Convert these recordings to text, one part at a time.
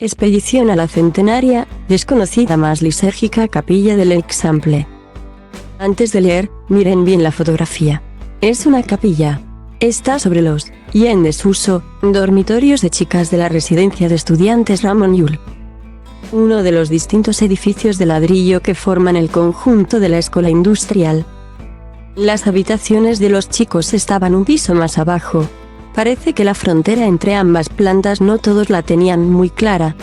Expedición a la centenaria, desconocida más lisérgica capilla del Eixample. Antes de leer, miren bien la fotografía. Es una capilla. Está sobre los, ya en desuso, dormitorios de chicas de la residencia de estudiantes Ramon Llull. Uno de los distintos edificios de ladrillo que forman el conjunto de la escuela industrial. Las habitaciones de los chicos estaban un piso más abajo. Parece que la frontera entre ambas plantas no todos la tenían muy clara.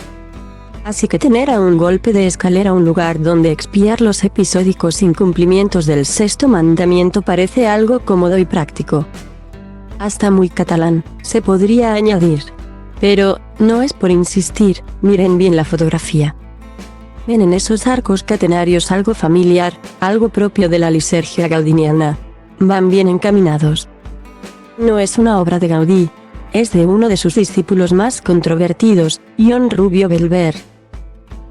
Así que tener a un golpe de escalera un lugar donde expiar los episódicos incumplimientos del sexto mandamiento parece algo cómodo y práctico. Hasta muy catalán, se podría añadir. Pero, no es por insistir, miren bien la fotografía. Ven en esos arcos catenarios algo familiar, algo propio de la lisergia gaudiniana. Van bien encaminados. No es una obra de Gaudí, es de uno de sus discípulos más controvertidos, Joan Rubio Belver.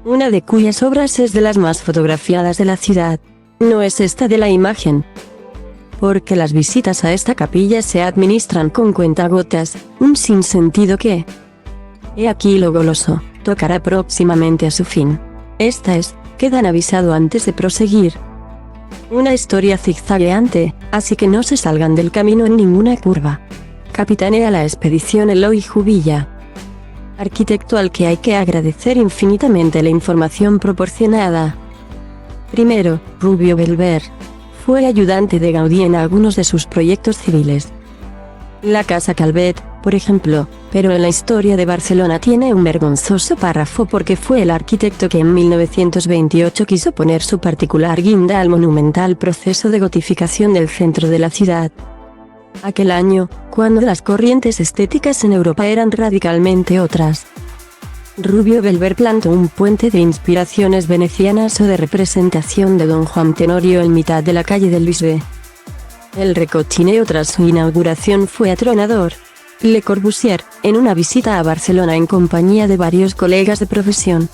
Una de cuyas obras es de las más fotografiadas de la ciudad. No es esta de la imagen. Porque las visitas a esta capilla se administran con cuentagotas, un sinsentido que, he aquí lo goloso, tocará próximamente a su fin. Esta es, quedan avisado antes de proseguir. Una historia zigzagueante, así que no se salgan del camino en ninguna curva. Capitanea la expedición Eloy Jubilla, arquitecto al que hay que agradecer infinitamente la información proporcionada. Primero, Rubio Belver fue ayudante de Gaudí en algunos de sus proyectos civiles. La Casa Calvet, por ejemplo, pero en la historia de Barcelona tiene un vergonzoso párrafo porque fue el arquitecto que en 1928 quiso poner su particular guinda al monumental proceso de gotificación del centro de la ciudad. Aquel año, cuando las corrientes estéticas en Europa eran radicalmente otras. Rubio Belver plantó un puente de inspiraciones venecianas o de representación de Don Juan Tenorio en mitad de la calle del Bisbe. El recochineo tras su inauguración fue atronador. Le Corbusier, en una visita a Barcelona en compañía de varios colegas de profesión,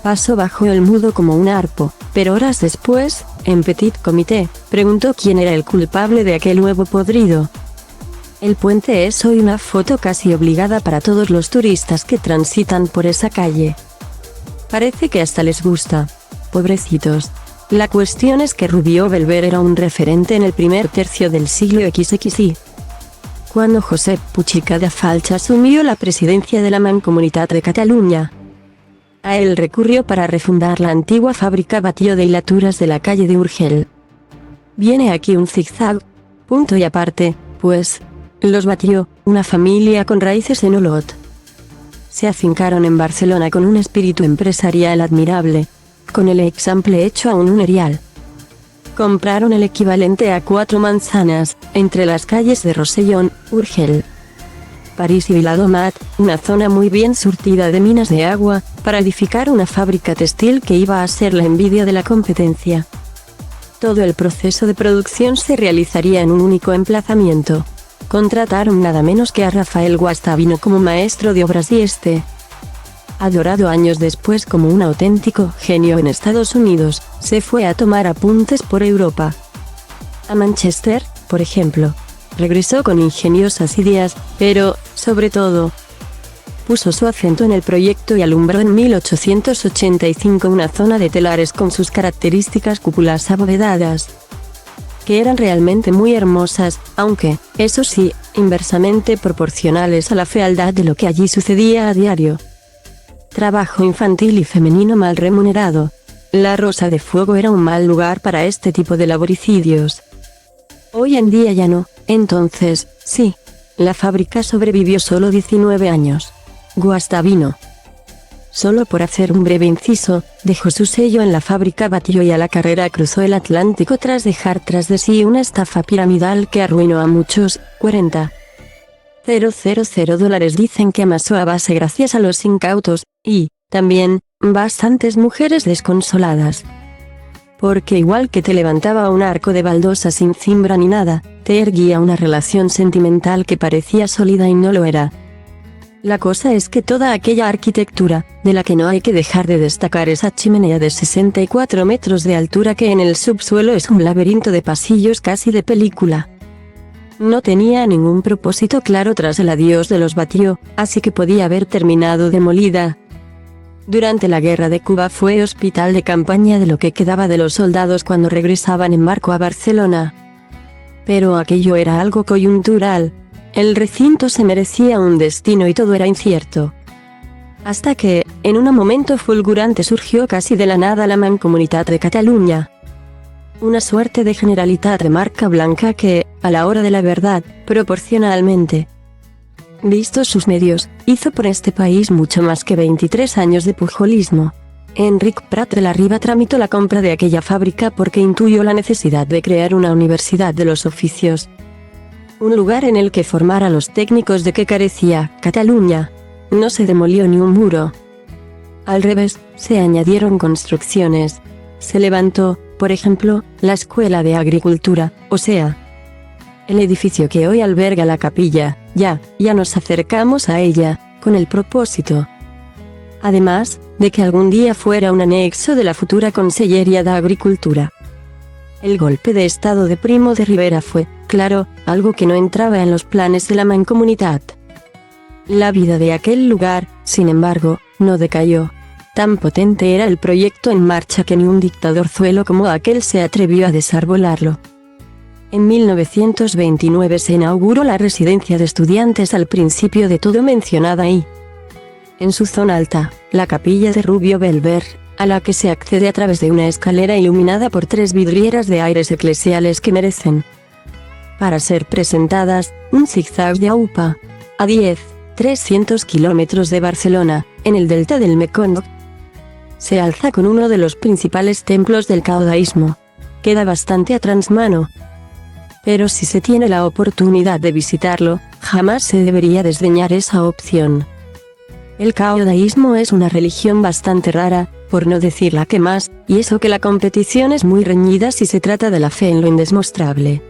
pasó bajo el mudo como un arpo, pero horas después, en Petit Comité, preguntó quién era el culpable de aquel huevo podrido. El puente es hoy una foto casi obligada para todos los turistas que transitan por esa calle. Parece que hasta les gusta. Pobrecitos. La cuestión es que Rubio Belver era un referente en el primer tercio del siglo XXI. Cuando Josep Puig i Cadafalch asumió la presidencia de la Mancomunitat de Cataluña, a él recurrió para refundar la antigua fábrica Batlló de hilaturas de la calle de Urgell. Viene aquí un zigzag, punto y aparte, pues, los Batlló, una familia con raíces en Olot, se afincaron en Barcelona con un espíritu empresarial admirable, con el Eixample hecho aún un erial. Compraron el equivalente a 4 manzanas, entre las calles de Rosellón, Urgell, París y Viladomat, una zona muy bien surtida de minas de agua, para edificar una fábrica textil que iba a ser la envidia de la competencia. Todo el proceso de producción se realizaría en un único emplazamiento. Contrataron nada menos que a Rafael Guastavino como maestro de obras y adorado años después como un auténtico genio en Estados Unidos, se fue a tomar apuntes por Europa. A Manchester, por ejemplo. Regresó con ingeniosas ideas, pero, sobre todo, puso su acento en el proyecto y alumbró en 1885 una zona de telares con sus características cúpulas abovedadas, que eran realmente muy hermosas, aunque, eso sí, inversamente proporcionales a la fealdad de lo que allí sucedía a diario. Trabajo infantil y femenino mal remunerado. La Rosa de Fuego era un mal lugar para este tipo de laboricidios. Hoy en día ya no, entonces, sí. La fábrica sobrevivió solo 19 años. Guastavino, solo por hacer un breve inciso, dejó su sello en la fábrica Batlló y a la carrera cruzó el Atlántico tras dejar tras de sí una estafa piramidal que arruinó a muchos. $40,000 dicen que amasó a base gracias a los incautos, y, también, bastantes mujeres desconsoladas. Porque igual que te levantaba un arco de baldosa sin cimbra ni nada, te erguía una relación sentimental que parecía sólida y no lo era. La cosa es que toda aquella arquitectura, de la que no hay que dejar de destacar esa chimenea de 64 metros de altura que en el subsuelo es un laberinto de pasillos casi de película, no tenía ningún propósito claro tras el adiós de los Batlló, así que podía haber terminado demolida. Durante la guerra de Cuba fue hospital de campaña de lo que quedaba de los soldados cuando regresaban en barco a Barcelona. Pero aquello era algo coyuntural. El recinto se merecía un destino y todo era incierto. Hasta que, en un momento fulgurante surgió casi de la nada la Mancomunitat de Catalunya. Una suerte de generalitat de marca blanca que, a la hora de la verdad, proporcionalmente, vistos sus medios, hizo por este país mucho más que 23 años de pujolismo. Enric Prat de la Riba tramitó la compra de aquella fábrica porque intuyó la necesidad de crear una universidad de los oficios. Un lugar en el que formar a los técnicos de que carecía Cataluña. No se demolió ni un muro. Al revés, se añadieron construcciones. Se levantó, por ejemplo, la Escuela de Agricultura, o sea, el edificio que hoy alberga la capilla. Ya nos acercamos a ella, con el propósito, además, de que algún día fuera un anexo de la futura Conselleria de Agricultura. El golpe de estado de Primo de Rivera fue, claro, algo que no entraba en los planes de la Mancomunitat. La vida de aquel lugar, sin embargo, no decayó. Tan potente era el proyecto en marcha que ni un dictadorzuelo como aquel se atrevió a desarbolarlo. En 1929 se inauguró la residencia de estudiantes al principio de todo mencionada ahí. En su zona alta, la capilla de Rubio Belver, a la que se accede a través de una escalera iluminada por 3 vidrieras de aires eclesiales que merecen, para ser presentadas, un zigzag de AUPA. A 300 kilómetros de Barcelona, en el delta del Mekong, se alza con uno de los principales templos del caodaísmo. Queda bastante a transmano, pero si se tiene la oportunidad de visitarlo, jamás se debería desdeñar esa opción. El caodaísmo es una religión bastante rara, por no decir la que más, y eso que la competición es muy reñida si se trata de la fe en lo indemostrable.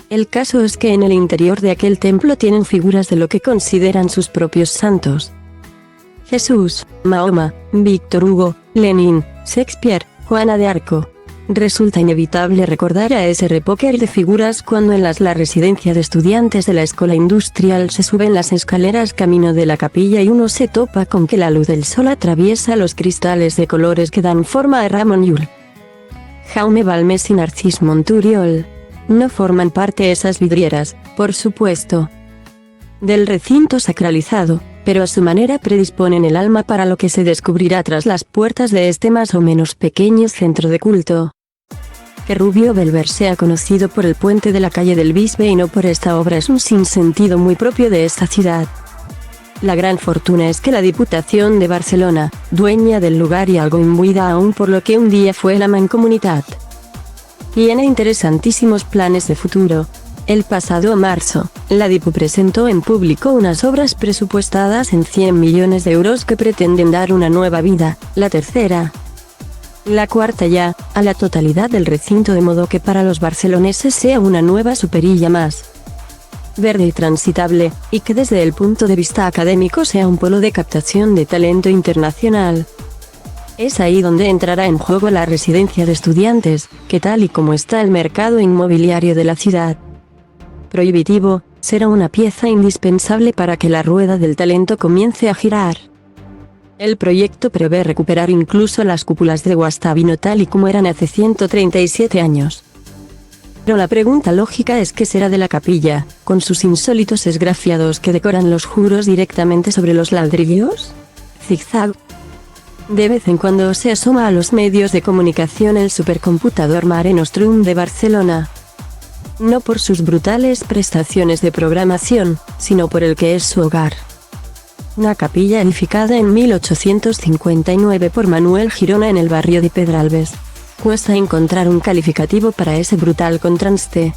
El caso es que en el interior de aquel templo tienen figuras de lo que consideran sus propios santos. Jesús, Mahoma, Víctor Hugo, Lenin, Shakespeare, Juana de Arco. Resulta inevitable recordar a ese repóquer de figuras cuando en la residencia de estudiantes de la Escuela Industrial se suben las escaleras camino de la capilla y uno se topa con que la luz del sol atraviesa los cristales de colores que dan forma a Ramon Llull, Jaume Balmes y Narcís Monturiol. No forman parte esas vidrieras, por supuesto, del recinto sacralizado, pero a su manera predisponen el alma para lo que se descubrirá tras las puertas de este más o menos pequeño centro de culto. Que Rubio Belver sea conocido por el puente de la calle del Bisbe y no por esta obra es un sinsentido muy propio de esta ciudad. La gran fortuna es que la Diputación de Barcelona, dueña del lugar y algo imbuida aún por lo que un día fue la Mancomunitat, tiene interesantísimos planes de futuro. El pasado marzo, la Dipu presentó en público unas obras presupuestadas en 100 millones de euros que pretenden dar una nueva vida, la tercera, la cuarta ya, a la totalidad del recinto de modo que para los barceloneses sea una nueva superilla más verde y transitable, y que desde el punto de vista académico sea un polo de captación de talento internacional. Es ahí donde entrará en juego la residencia de estudiantes, que tal y como está el mercado inmobiliario de la ciudad prohibitivo, será una pieza indispensable para que la rueda del talento comience a girar. El proyecto prevé recuperar incluso las cúpulas de Guastavino tal y como eran hace 137 años. Pero la pregunta lógica es ¿qué será de la capilla, con sus insólitos esgrafiados que decoran los juros directamente sobre los ladrillos? Zigzag. De vez en cuando se asoma a los medios de comunicación el supercomputador Mare Nostrum de Barcelona. No por sus brutales prestaciones de programación, sino por el que es su hogar. Una capilla edificada en 1859 por Manuel Girona en el barrio de Pedralbes. Cuesta encontrar un calificativo para ese brutal contraste.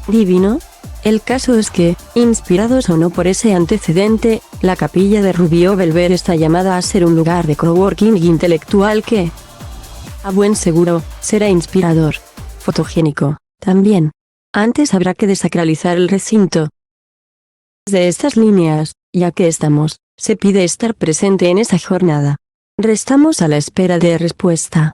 ¿Divino? El caso es que, inspirados o no por ese antecedente, la capilla de Rubio Belver está llamada a ser un lugar de coworking intelectual que, a buen seguro, será inspirador, fotogénico, también. Antes habrá que desacralizar el recinto. De estas líneas, ya que estamos, se pide estar presente en esa jornada. Restamos a la espera de respuesta.